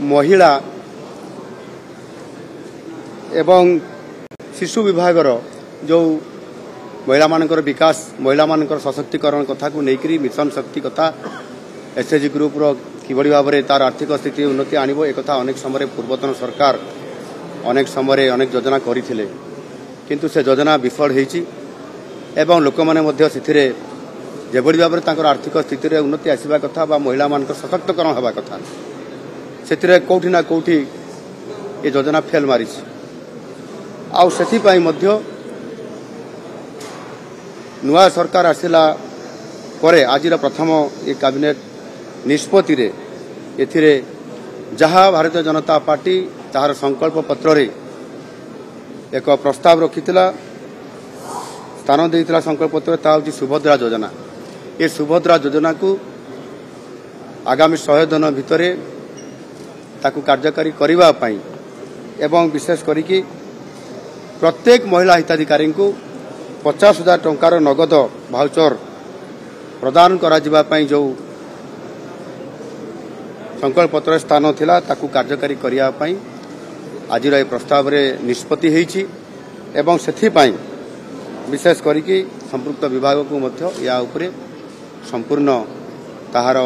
महिला एवं शिशु विभागर जो महिला मानकर विकास महिला मानकर सशक्तिकरण कथा को लेकर मिशन शक्ति कथा एसएचजी ग्रुप रो किभली भाव में तार आर्थिक स्थिति उन्नति आणव एक अनेक समय पूर्वतन सरकार अनेक समय अनेक योजना करथिले किंतु से योजना विफल होईची एवं लोक माने से जेभली भाव में आर्थिक स्थिति रे उन्नति आसवा कथा बा महिला मानकर सशक्तिकरण होगा कथा से कौटी ना कौटी ये योजना फेल मारी आउ से नुआ सरकार आसिला परे आज प्रथम ये कैबिनेट निष्पत्ति रे एथिरे जहाँ भारतीय जनता पार्टी तार संकल्प पत्र रे एक प्रस्ताव रखिथिला स्थान देइथिला संकल्प पत्र ता होची सुभद्रा योजना ये सुभद्रा योजना को आगामी 100 दिन भितरे ताकू कार्यकारी करबा पई एवं विशेष करिकी प्रत्येक महिला हिताधिकारी को 50,000 टंकार नगद भाउचर प्रदान करा जिबा पई जो संकल्प पत्र स्थान थिला ताकू कार्यकारी करिया पई आज ए प्रस्ताव रे निष्पत्ति हेछि एवं सेथि पई विशेष करिकी संपुक्त विभाग को मध्य या उपरे संपूर्ण ताहार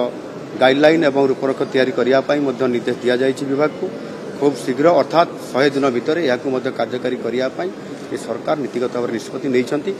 गाइडलाइन एवं रूपरेख तैयारी करिया पई मध्य निर्देश दिया जाइछि विभाग को खूब शीघ्र अर्थात 100 दिन भितर या कार्यकारी करिया पई ये सरकार नीतिगत भाव निष्पत्ति नहीं।